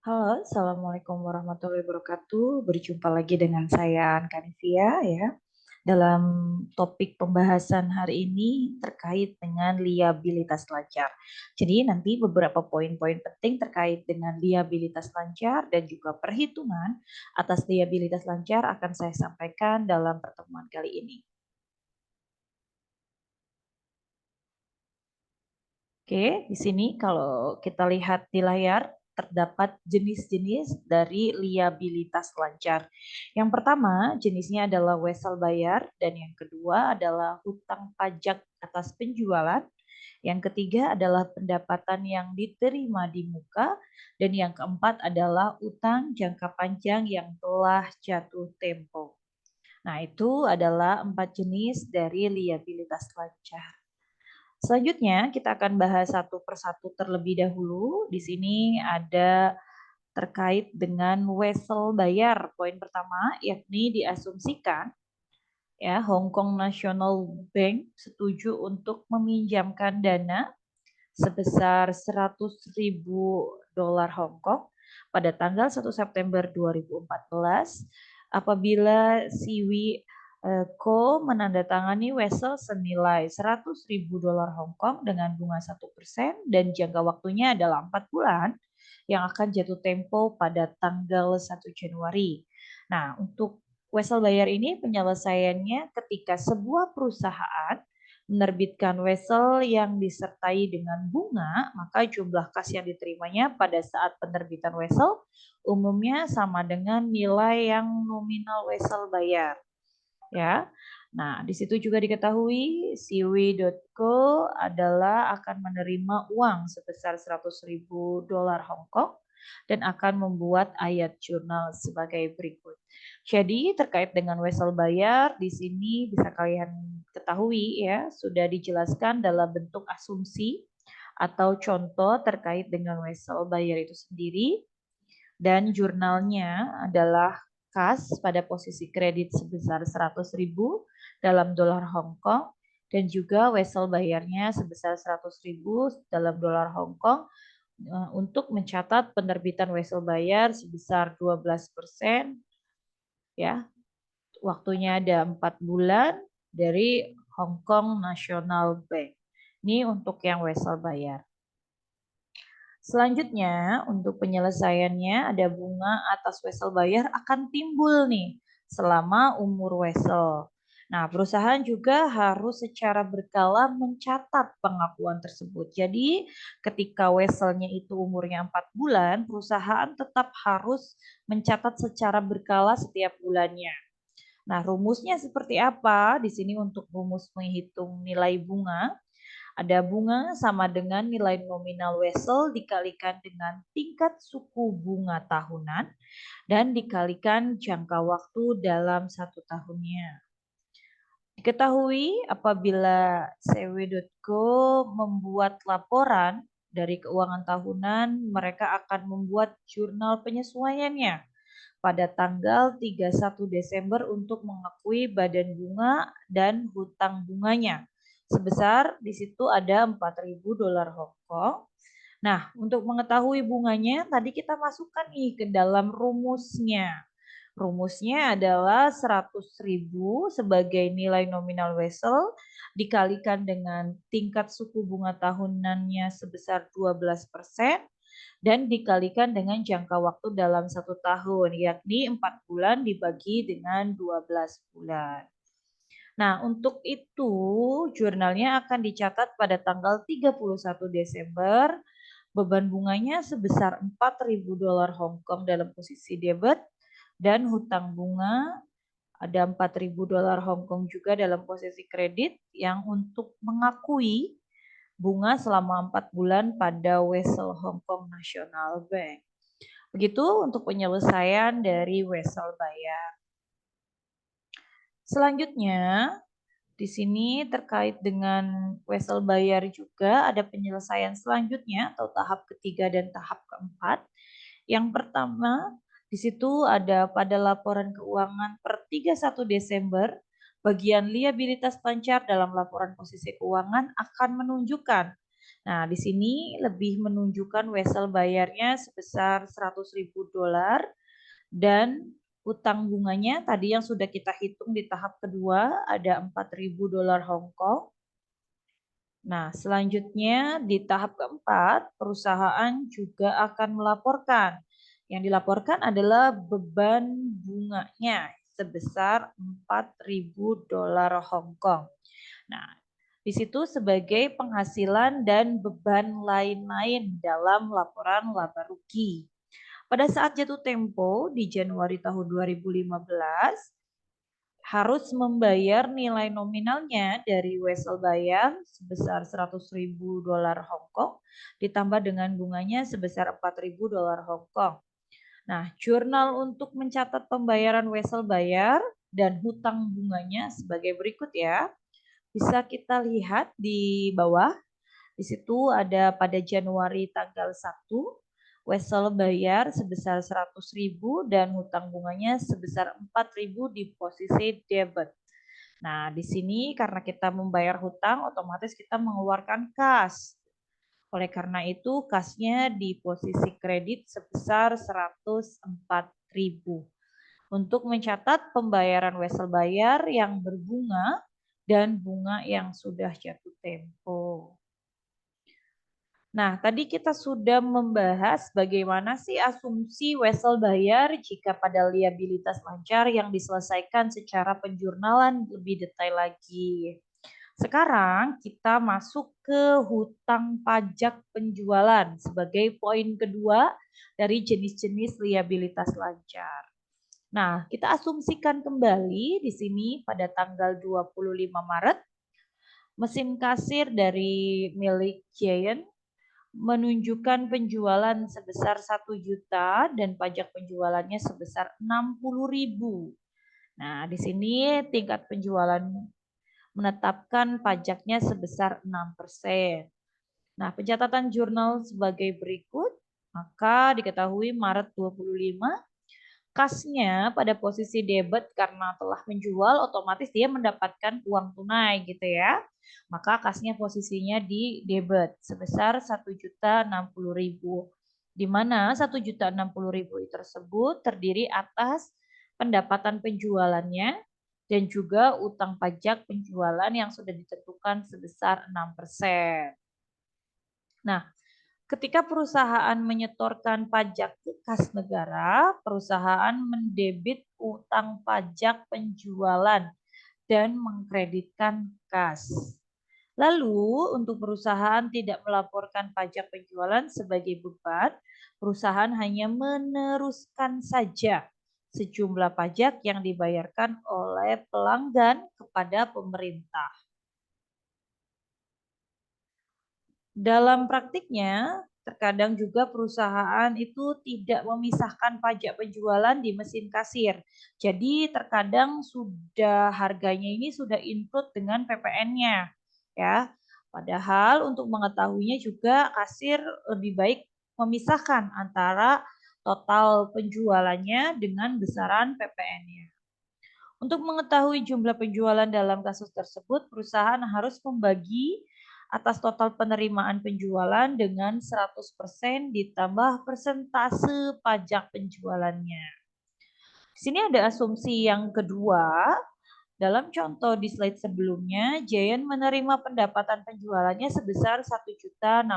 Halo, Assalamualaikum warahmatullahi wabarakatuh. Berjumpa lagi dengan saya Kanivia ya. Dalam topik pembahasan hari ini terkait dengan liabilitas lancar. Jadi nanti beberapa poin-poin penting terkait dengan liabilitas lancar dan juga perhitungan atas liabilitas lancar akan saya sampaikan dalam pertemuan kali ini. Oke, di sini kalau kita lihat di layar terdapat jenis-jenis dari liabilitas lancar. Yang pertama jenisnya adalah wesel bayar dan yang kedua adalah hutang pajak atas penjualan. Yang ketiga adalah pendapatan yang diterima di muka dan yang keempat adalah utang jangka panjang yang telah jatuh tempo. Nah, itu adalah 4 jenis dari liabilitas lancar. Selanjutnya kita akan bahas satu persatu terlebih dahulu. Di sini ada terkait dengan wesel bayar. Poin pertama yakni diasumsikan ya Hong Kong National Bank setuju untuk meminjamkan dana sebesar 100.000 dolar Hong Kong pada tanggal 1 September 2014 apabila Siwi Co menandatangani wesel senilai 100.000 dolar Hong Kong dengan bunga 1% dan jangka waktunya adalah 4 bulan yang akan jatuh tempo pada tanggal 1 Januari. Nah, untuk wesel bayar ini penyelesaiannya ketika sebuah perusahaan menerbitkan wesel yang disertai dengan bunga, maka jumlah kas yang diterimanya pada saat penerbitan wesel umumnya sama dengan nilai yang nominal wesel bayar. Ya. Nah, di situ juga diketahui Siwi.co adalah akan menerima uang sebesar 100.000 dolar Hong Kong dan akan membuat ayat jurnal sebagai berikut. Jadi terkait dengan wesel bayar di sini bisa kalian ketahui ya sudah dijelaskan dalam bentuk asumsi atau contoh terkait dengan wesel bayar itu sendiri dan jurnalnya adalah kas pada posisi kredit sebesar 100.000 dalam dolar Hong Kong dan juga wesel bayarnya sebesar 100.000 dalam dolar Hong Kong untuk mencatat penerbitan wesel bayar sebesar 12% ya. Waktunya ada 4 bulan dari Hong Kong National Bank. Ini untuk yang wesel bayar. Selanjutnya, untuk penyelesaiannya ada bunga atas wesel bayar akan timbul nih selama umur wesel. Nah, perusahaan juga harus secara berkala mencatat pengakuan tersebut. Jadi, ketika weselnya itu umurnya 4 bulan, perusahaan tetap harus mencatat secara berkala setiap bulannya. Nah, rumusnya seperti apa? Di sini untuk rumus menghitung nilai bunga, ada bunga sama dengan nilai nominal wesel dikalikan dengan tingkat suku bunga tahunan dan dikalikan jangka waktu dalam 1 tahunnya. Diketahui apabila cw.co membuat laporan dari keuangan tahunan, mereka akan membuat jurnal penyesuaiannya pada tanggal 31 Desember untuk mengakui badan bunga dan hutang bunganya. Sebesar di situ ada 4.000 dolar Hong Kong. Nah, untuk mengetahui bunganya tadi kita masukkan nih ke dalam rumusnya. Rumusnya adalah 100.000 sebagai nilai nominal wesel dikalikan dengan tingkat suku bunga tahunannya sebesar 12% dan dikalikan dengan jangka waktu dalam 1 tahun, yakni 4 bulan dibagi dengan 12 bulan. Nah, untuk itu jurnalnya akan dicatat pada tanggal 31 Desember. Beban bunganya sebesar 4.000 dolar Hong Kong dalam posisi debit dan hutang bunga ada 4.000 dolar Hong Kong juga dalam posisi kredit yang untuk mengakui bunga selama 4 bulan pada wesel Hong Kong National Bank. Begitu untuk penyelesaian dari wesel bayar. Selanjutnya, di sini terkait dengan wesel bayar juga ada penyelesaian selanjutnya atau tahap ketiga dan tahap keempat. Yang pertama, di situ ada pada laporan keuangan per 31 Desember, bagian liabilitas lancar dalam laporan posisi keuangan akan menunjukkan Nah, di sini lebih menunjukkan wesel bayarnya sebesar $100.000 dan hutang bunganya tadi yang sudah kita hitung di tahap kedua ada $4.000 Hong Kong. Nah, selanjutnya di tahap keempat, perusahaan juga akan melaporkan. Yang dilaporkan adalah beban bunganya sebesar $4.000 Hong Kong. Nah, di situ sebagai penghasilan dan beban lain-lain dalam laporan laba rugi. Pada saat jatuh tempo di Januari tahun 2015, harus membayar nilai nominalnya dari wesel bayar sebesar $100.000 Hong Kong ditambah dengan bunganya sebesar $4.000 Hong Kong. Nah, jurnal untuk mencatat pembayaran wesel bayar dan hutang bunganya sebagai berikut ya. Bisa kita lihat di bawah. Di situ ada pada Januari tanggal 1, wesel bayar sebesar 100.000 dan hutang bunganya sebesar 4.000 di posisi debit. Nah, di sini karena kita membayar hutang, otomatis kita mengeluarkan kas. Oleh karena itu, kasnya di posisi kredit sebesar 104.000 untuk mencatat pembayaran wesel bayar yang berbunga dan bunga yang sudah jatuh tempo. Nah, tadi kita sudah membahas bagaimana sih asumsi wesel bayar jika pada liabilitas lancar yang diselesaikan secara penjurnalan lebih detail lagi. Sekarang kita masuk ke hutang pajak penjualan sebagai poin kedua dari jenis-jenis liabilitas lancar. Nah, kita asumsikan kembali di sini pada tanggal 25 Maret, mesin kasir dari milik Giant menunjukkan penjualan sebesar 1 juta dan pajak penjualannya sebesar 60.000. Nah, di sini tingkat penjualan menetapkan pajaknya sebesar 6%. Nah, pencatatan jurnal sebagai berikut, maka diketahui Maret 25 kasnya pada posisi debit karena telah menjual, otomatis dia mendapatkan uang tunai gitu ya. Maka kasnya posisinya di debit sebesar 1.060.000. Di mana 1.060.000 tersebut terdiri atas pendapatan penjualannya dan juga utang pajak penjualan yang sudah ditentukan sebesar 6%. Nah, ketika perusahaan menyetorkan pajak ke kas negara, perusahaan mendebit utang pajak penjualan dan mengkreditkan kas. Lalu, untuk perusahaan tidak melaporkan pajak penjualan sebagai beban, perusahaan hanya meneruskan saja sejumlah pajak yang dibayarkan oleh pelanggan kepada pemerintah. Dalam praktiknya, terkadang juga perusahaan itu tidak memisahkan pajak penjualan di mesin kasir. Jadi terkadang sudah harganya ini sudah include dengan PPN-nya, ya. Padahal untuk mengetahuinya juga kasir lebih baik memisahkan antara total penjualannya dengan besaran PPN-nya. Untuk mengetahui jumlah penjualan dalam kasus tersebut, perusahaan harus membagi atas total penerimaan penjualan dengan 100% ditambah persentase pajak penjualannya. Di sini ada asumsi yang kedua. Dalam contoh di slide sebelumnya, Giant menerima pendapatan penjualannya sebesar 1.060.000.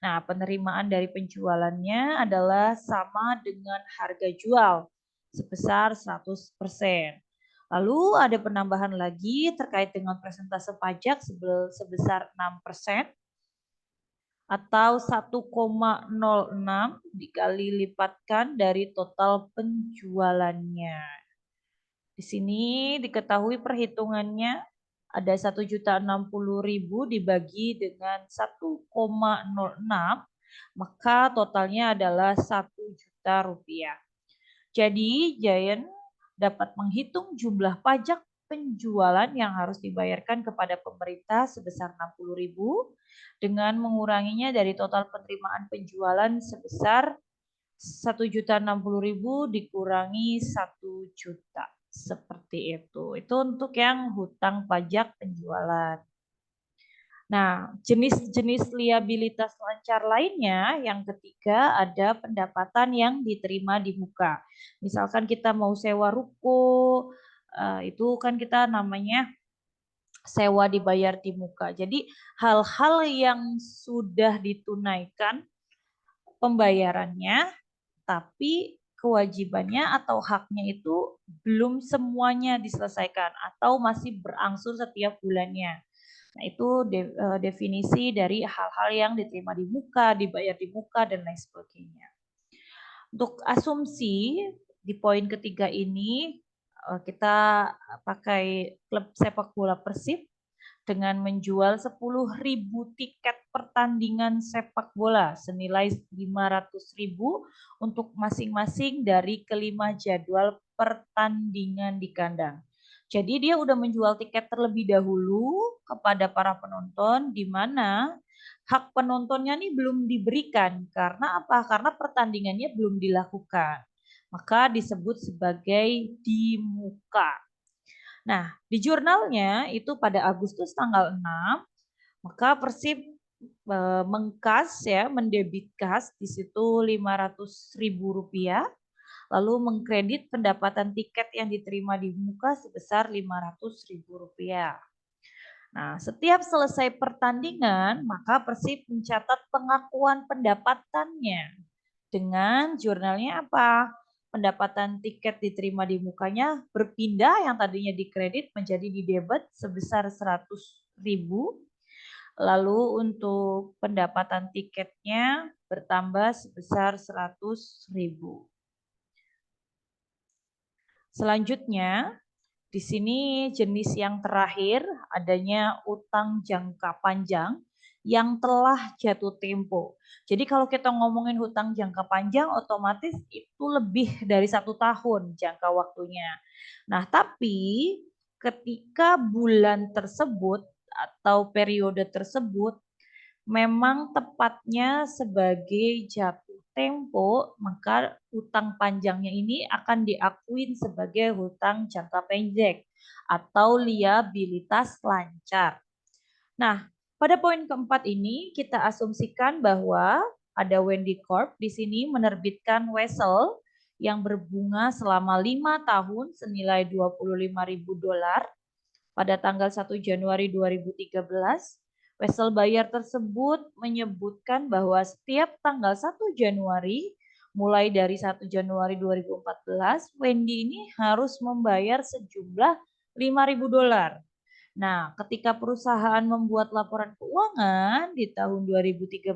Nah, penerimaan dari penjualannya adalah sama dengan harga jual sebesar 100%. Lalu ada penambahan lagi terkait dengan persentase pajak sebesar 6% atau 1,06 dikali lipatkan dari total penjualannya. Di sini diketahui perhitungannya ada 1.060.000 dibagi dengan 1,06, maka totalnya adalah 1 juta rupiah. Jadi Giant dapat menghitung jumlah pajak penjualan yang harus dibayarkan kepada pemerintah sebesar 60.000 dengan menguranginya dari total penerimaan penjualan sebesar 1.060.000 dikurangi 1 juta. Seperti itu. Itu untuk yang hutang pajak penjualan. Nah, jenis-jenis liabilitas lancar lainnya yang ketiga ada pendapatan yang diterima di muka. Misalkan kita mau sewa ruko, itu kan kita namanya sewa dibayar di muka. Jadi hal-hal yang sudah ditunaikan pembayarannya, tapi kewajibannya atau haknya itu belum semuanya diselesaikan atau masih berangsur setiap bulannya. Nah, itu definisi dari hal-hal yang diterima di muka, dibayar di muka, dan lain sebagainya. Untuk asumsi di poin ketiga ini, kita pakai klub sepak bola Persib dengan menjual 10.000 tiket pertandingan sepak bola senilai 500.000 untuk masing-masing dari kelima jadwal pertandingan di kandang. Jadi dia udah menjual tiket terlebih dahulu kepada para penonton, di mana hak penontonnya nih belum diberikan. Karena apa? Karena pertandingannya belum dilakukan. Maka disebut sebagai di muka. Nah, di jurnalnya itu pada Agustus tanggal 6, maka Persib mengkas ya, mendebit kas di situ 500.000 rupiah, lalu mengkredit pendapatan tiket yang diterima di muka sebesar 500.000 rupiah. Nah, setiap selesai pertandingan, maka Persib mencatat pengakuan pendapatannya dengan jurnalnya apa? Pendapatan tiket diterima di mukanya berpindah yang tadinya dikredit menjadi didebet sebesar 100.000. Lalu untuk pendapatan tiketnya bertambah sebesar 100.000. Selanjutnya, di sini jenis yang terakhir adanya utang jangka panjang yang telah jatuh tempo. Jadi kalau kita ngomongin hutang jangka panjang, otomatis itu lebih dari 1 tahun jangka waktunya. Nah, tapi ketika bulan tersebut atau periode tersebut memang tepatnya sebagai jatuh tempo, maka hutang panjangnya ini akan diakuin sebagai hutang jangka pendek atau liabilitas lancar. Nah, pada poin keempat ini kita asumsikan bahwa ada Wendy Corp di sini menerbitkan wesel yang berbunga selama 5 tahun senilai $25.000 pada tanggal 1 Januari 2013. Wesel bayar tersebut menyebutkan bahwa setiap tanggal 1 Januari mulai dari 1 Januari 2014, Wendy ini harus membayar sejumlah $5.000. Nah, ketika perusahaan membuat laporan keuangan di tahun 2013,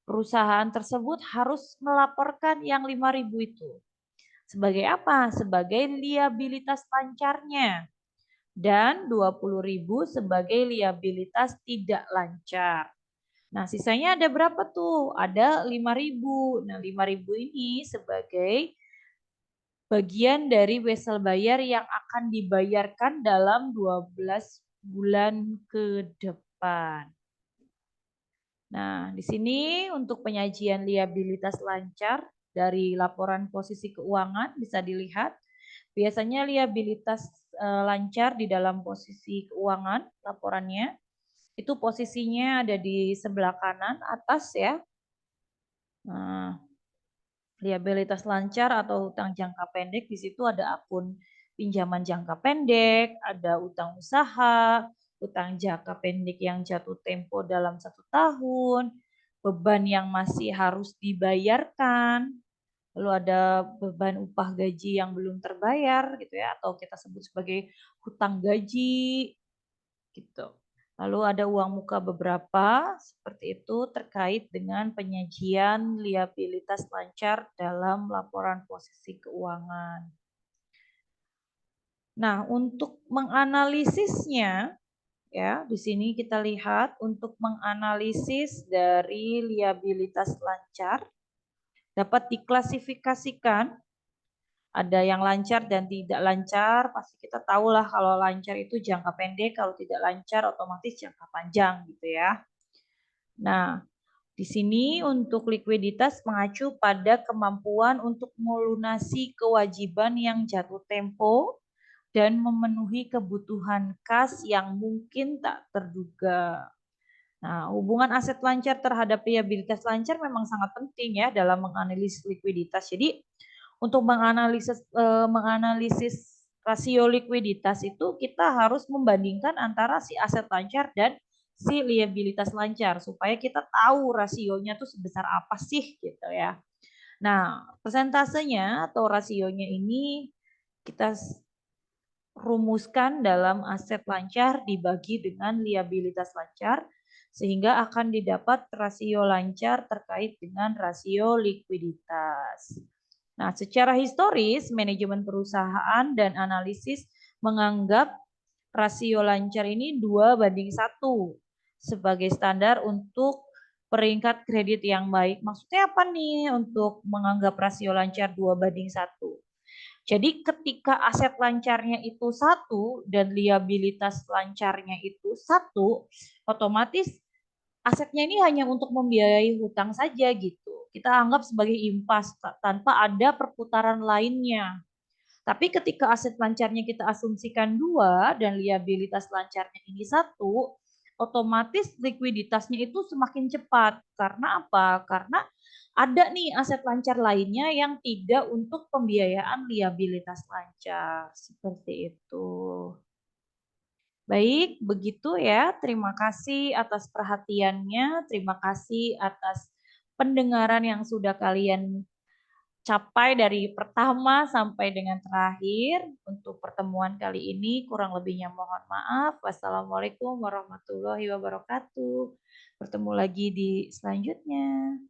perusahaan tersebut harus melaporkan yang 5.000 itu. Sebagai apa? Sebagai liabilitas lancarnya. Dan 20.000 sebagai liabilitas tidak lancar. Nah, sisanya ada berapa tuh? Ada 5.000. Nah, 5.000 ini sebagai bagian dari wesel bayar yang akan dibayarkan dalam 12 bulan ke depan. Nah, di sini untuk penyajian liabilitas lancar dari laporan posisi keuangan bisa dilihat. Biasanya liabilitas lancar di dalam posisi keuangan laporannya itu posisinya ada di sebelah kanan atas ya. Nah, liabilitas lancar atau utang jangka pendek di situ ada akun pinjaman jangka pendek, ada utang usaha, utang jangka pendek yang jatuh tempo dalam 1 tahun, beban yang masih harus dibayarkan, lalu ada beban upah gaji yang belum terbayar gitu ya, atau kita sebut sebagai hutang gaji gitu. Lalu ada uang muka beberapa seperti itu terkait dengan penyajian liabilitas lancar dalam laporan posisi keuangan. Nah, untuk menganalisisnya ya, di sini kita lihat untuk menganalisis dari liabilitas lancar dapat diklasifikasikan ada yang lancar dan tidak lancar. Pasti kita tahulah kalau lancar itu jangka pendek, kalau tidak lancar otomatis jangka panjang gitu ya. Nah, di sini untuk likuiditas mengacu pada kemampuan untuk melunasi kewajiban yang jatuh tempo dan memenuhi kebutuhan kas yang mungkin tak terduga. Nah, hubungan aset lancar terhadap liabilitas lancar memang sangat penting ya dalam menganalisis likuiditas. Jadi, untuk menganalisis rasio likuiditas itu kita harus membandingkan antara si aset lancar dan si liabilitas lancar supaya kita tahu rasionya tuh sebesar apa sih gitu ya. Nah, persentasenya atau rasionya ini kita rumuskan dalam aset lancar dibagi dengan liabilitas lancar sehingga akan didapat rasio lancar terkait dengan rasio likuiditas. Nah, secara historis, manajemen perusahaan dan analisis menganggap rasio lancar ini 2:1 sebagai standar untuk peringkat kredit yang baik. Maksudnya apa nih untuk menganggap rasio lancar 2:1? Jadi ketika aset lancarnya itu 1 dan liabilitas lancarnya itu 1, otomatis asetnya ini hanya untuk membiayai hutang saja gitu. Kita anggap sebagai impas tanpa ada perputaran lainnya. Tapi ketika aset lancarnya kita asumsikan 2 dan liabilitas lancarnya ini 1, otomatis likuiditasnya itu semakin cepat. Karena apa? Karena ada nih aset lancar lainnya yang tidak untuk pembiayaan liabilitas lancar. Seperti itu. Baik, begitu ya. Terima kasih atas perhatiannya, terima kasih atas pendengaran yang sudah kalian capai dari pertama sampai dengan terakhir. Untuk pertemuan kali ini kurang lebihnya mohon maaf. Wassalamualaikum warahmatullahi wabarakatuh. Bertemu lagi di selanjutnya.